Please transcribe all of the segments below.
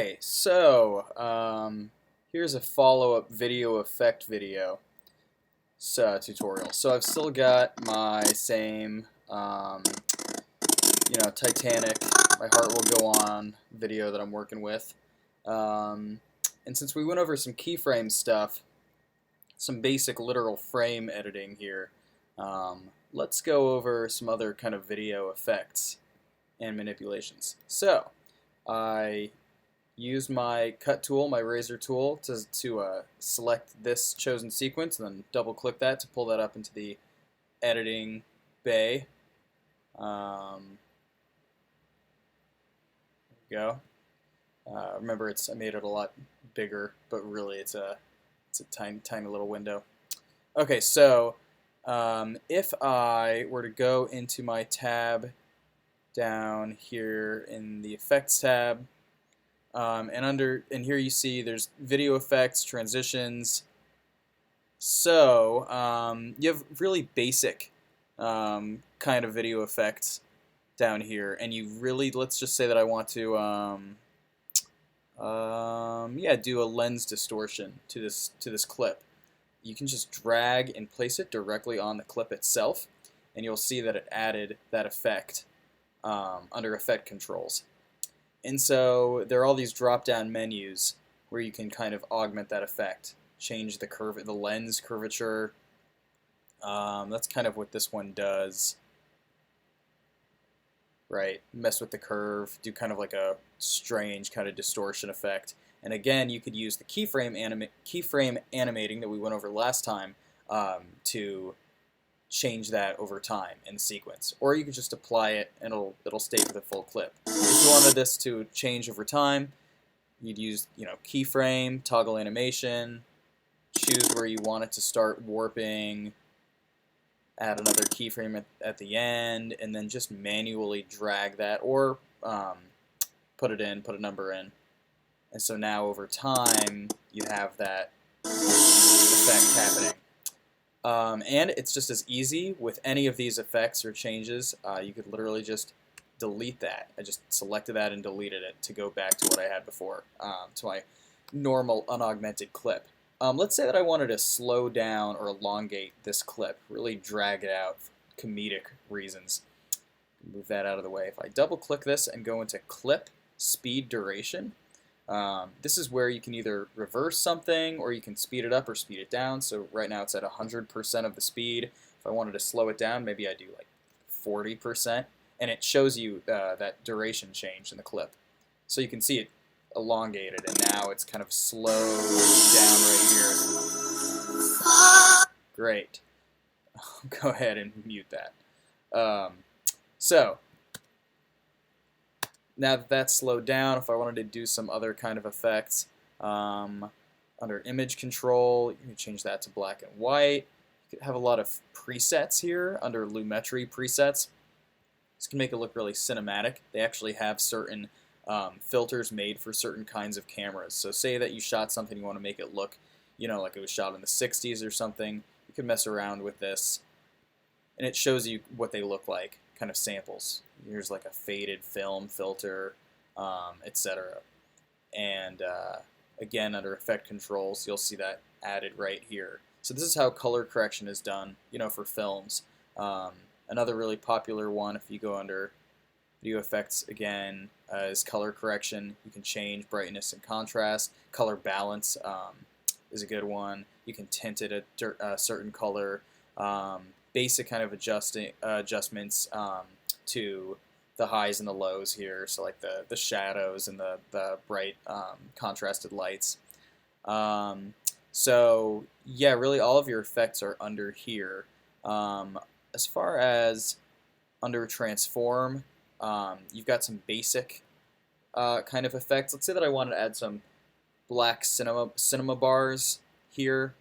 Okay, so here's a follow-up video effect video tutorial. So I've still got my same, Titanic, My Heart Will Go On video that I'm working with. And since we went over some keyframe stuff, some basic literal frame editing here, let's go over some other kind of video effects and manipulations. So I use my cut tool, my razor tool, to select this chosen sequence, and then double click that to pull that up into the editing bay. There we go. Remember, I made it a lot bigger, but really it's a tiny little window. Okay, so if I were to go into my tab down here in the effects tab, and here you see there's video effects, transitions. So you have really basic kind of video effects down here, and let's just say that I want to do a lens distortion to this clip. You can just drag and place it directly on the clip itself, and you'll see that it added that effect under effect controls. And so there are all these drop-down menus where you can kind of augment that effect, change the lens curvature. That's kind of what this one does, right? Mess with the curve, do kind of like a strange kind of distortion effect. And again, you could use the keyframe animating that we went over last time to change that over time in the sequence, or you could just apply it and it'll stay for the full clip. If you wanted this to change over time, you'd use keyframe, toggle animation, choose where you want it to start warping, add another keyframe at the end, and then just manually drag that or put a number in. And so now over time you have that effect happening. And it's just as easy with any of these effects or changes. You could literally just delete that. I just selected that and deleted it to go back to what I had before, to my normal unaugmented clip. Let's say that I wanted to slow down or elongate this clip, really drag it out for comedic reasons. Move that out of the way. If I double click this and go into clip speed duration, this is where you can either reverse something or you can speed it up or speed it down. So right now it's at 100% of the speed. If I wanted to slow it down, maybe I do like 40%, and it shows you that duration change in the clip. So you can see it elongated, and now it's kind of slowed down right here. Great. I'll go ahead and mute that. So now that that's slowed down, if I wanted to do some other kind of effects, under image control, you can change that to black and white. You could have a lot of presets here under Lumetri presets. This can make it look really cinematic. They actually have certain filters made for certain kinds of cameras. So say that you shot something, you want to make it look, like it was shot in the 60s or something. You can mess around with this, and it shows you what they look like, kind of samples. Here's like a faded film filter, etc. And again, under effect controls, you'll see that added right here. So this is how color correction is done, for films. Another really popular one, if you go under video effects again, is color correction. You can change brightness and contrast. Color balance is a good one. You can tint it a certain color. Basic kind of adjustments to the highs and the lows here, so like the shadows and the bright contrasted lights. So yeah, really all of your effects are under here. As far as under transform, you've got some basic kind of effects. Let's say that I wanted to add some black cinema bars here.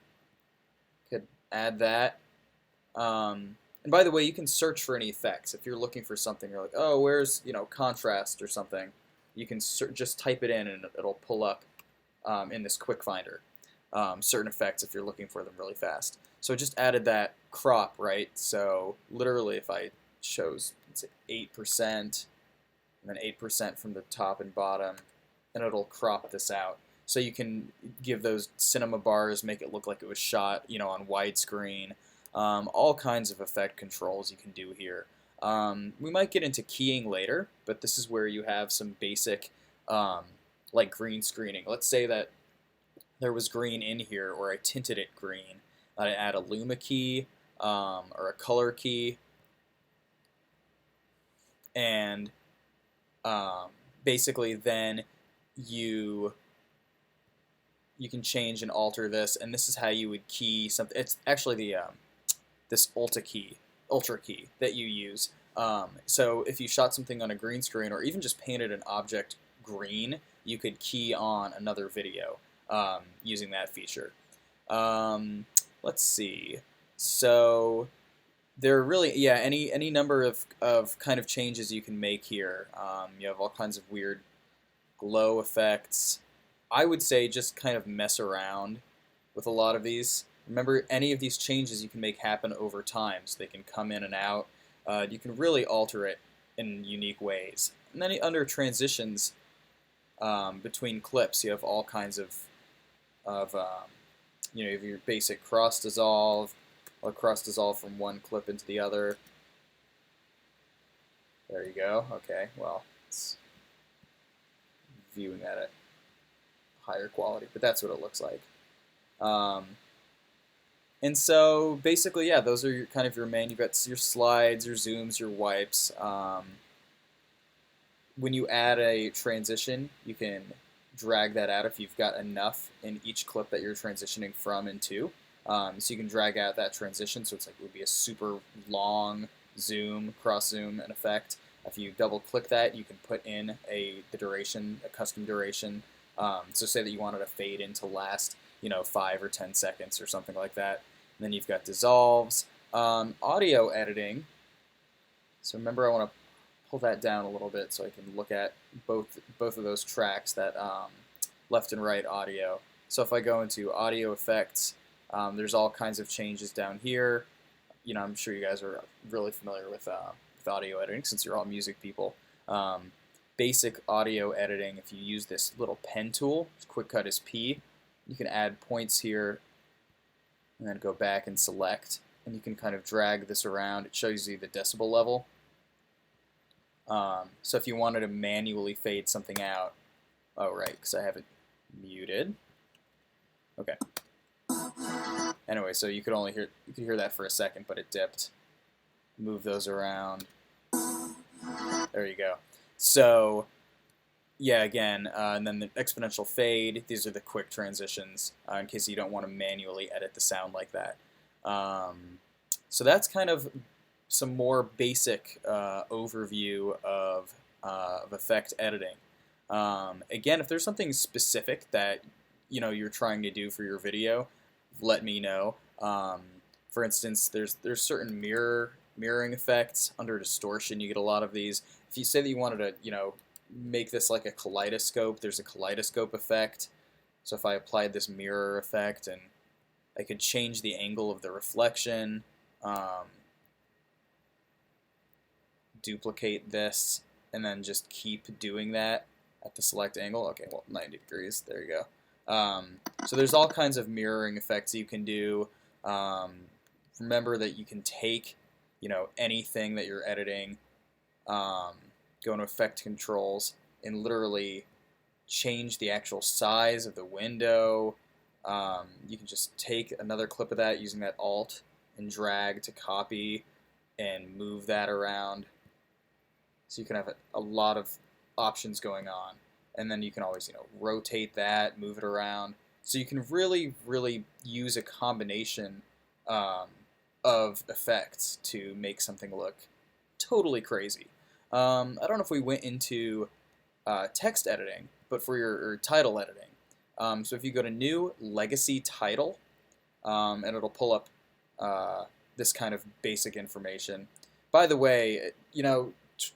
Could add that. And by the way, you can search for any effects. If you're looking for something, you're like, oh, where's contrast or something, you can just type it in and it'll pull up in this quick finder certain effects if you're looking for them really fast. So I just added that crop, right? So literally, if I chose, let's say 8%, and then 8% from the top and bottom, and it'll crop this out. So you can give those cinema bars, make it look like it was shot, on widescreen. All kinds of effect controls you can do here. We might get into keying later, but this is where you have some basic, like green screening. Let's say that there was green in here, or I tinted it green. I add a luma key or a color key, and basically then you can change and alter this, and this is how you would key something. It's actually the this ultra key that you use. So if you shot something on a green screen, or even just painted an object green, you could key on another video using that feature. Let's see. So there are really, any number of kind of changes you can make here. You have all kinds of weird glow effects. I would say just kind of mess around with a lot of these. Remember, any of these changes you can make happen over time, so they can come in and out. You can really alter it in unique ways. And then under transitions between clips, you have all kinds of you have your basic cross dissolve, or cross dissolve from one clip into the other. There you go. Okay, well, it's viewing that at higher quality, but that's what it looks like. And so basically, yeah, those are kind of your main. You've got your slides, your zooms, your wipes. When you add a transition, you can drag that out if you've got enough in each clip that you're transitioning from and to. So you can drag out that transition, so it's like it would be a super long zoom, cross zoom, and effect. If you double click that, you can put in the duration, a custom duration. So say that you wanted a fade in to last, 5 or 10 seconds or something like that. And then you've got dissolves, audio editing. So remember, I want to pull that down a little bit so I can look at both of those tracks, that left and right audio. So if I go into audio effects, there's all kinds of changes down here. I'm sure you guys are really familiar with audio editing since you're all music people. Basic audio editing, if you use this little pen tool, quick cut is P, you can add points here and then go back and select, and you can kind of drag this around. It shows you the decibel level. So if you wanted to manually fade something out, oh right, because I have it muted. Okay. Anyway, so you could hear that for a second, but it dipped. Move those around. There you go. So yeah, again, and then the exponential fade. These are the quick transitions in case you don't want to manually edit the sound like that. So that's kind of some more basic overview of effect editing. Again, if there's something specific that you're trying to do for your video, let me know. For instance, there's certain mirroring effects under distortion. You get a lot of these. If you say that you wanted to make this like a kaleidoscope, there's a kaleidoscope effect. So if I applied this mirror effect, and I could change the angle of the reflection, duplicate this, and then just keep doing that at the select angle. Okay, well, 90 degrees, there you go. So there's all kinds of mirroring effects you can do. Remember that you can take, anything that you're editing, go into effect controls, and literally change the actual size of the window. You can just take another clip of that using that Alt and drag to copy and move that around. So you can have a lot of options going on. And then you can always, rotate that, move it around. So you can really, really use a combination of effects to make something look totally crazy. I don't know if we went into text editing, but for your title editing. So if you go to New, Legacy Title, and it'll pull up this kind of basic information. By the way,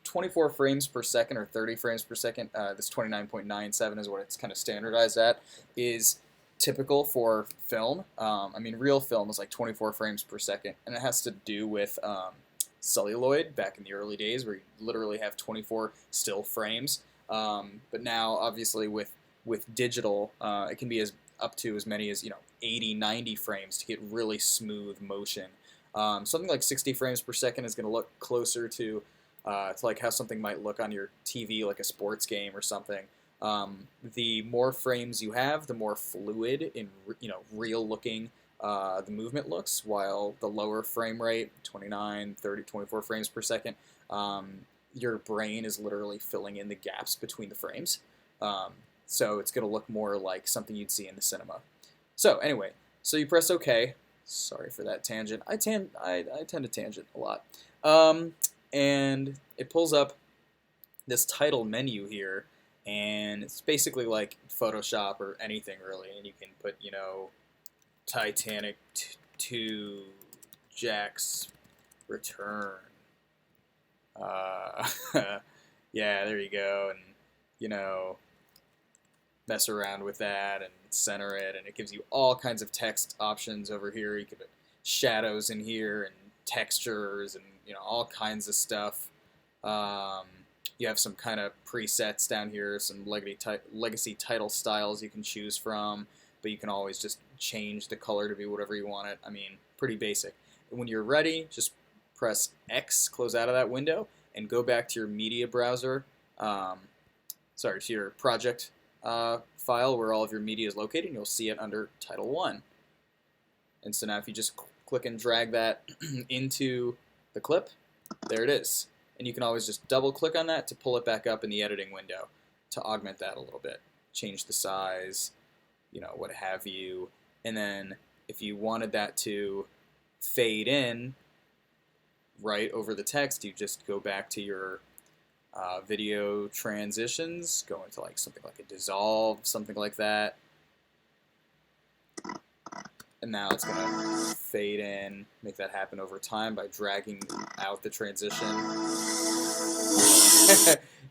24 frames per second or 30 frames per second, this 29.97 is what it's kind of standardized at, is typical for film. I mean, real film is like 24 frames per second, and it has to do with celluloid back in the early days where you literally have 24 still frames. But now, obviously, with digital, it can be as up to as many as 80, 90 frames to get really smooth motion. Something like 60 frames per second is going to look closer to like how something might look on your TV, like a sports game or something. The more frames you have, the more fluid and real looking the movement looks, while the lower frame rate, 29, 30, 24 frames per second, your brain is literally filling in the gaps between the frames. So it's going to look more like something you'd see in the cinema. So anyway, so you press OK. Sorry for that tangent. I tend to tangent a lot. And it pulls up this title menu here, and it's basically like Photoshop or anything really, and you can put, Titanic 2 Jack's Return. Yeah, there you go, and mess around with that and center it, and it gives you all kinds of text options over here. You can put shadows in here and textures and all kinds of stuff. You have some kind of presets down here, some legacy title styles you can choose from, but you can always just change the color to be whatever you want it. I mean, pretty basic. And when you're ready, just press X, close out of that window, and go back to your media browser, to your project file where all of your media is located, and you'll see it under Title 1. And so now if you just click and drag that into the clip, there it is. And you can always just double click on that to pull it back up in the editing window to augment that a little bit. Change the size, what have you. And then if you wanted that to fade in right over the text, you just go back to your video transitions, go into like something like a dissolve, something like that. And now it's going to fade in, make that happen over time by dragging out the transition.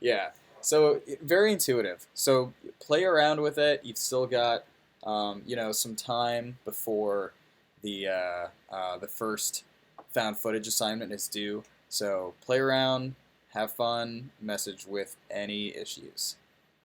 Yeah, so very intuitive. So play around with it. You've still got, some time before the first found footage assignment is due. So play around, have fun, message with any issues.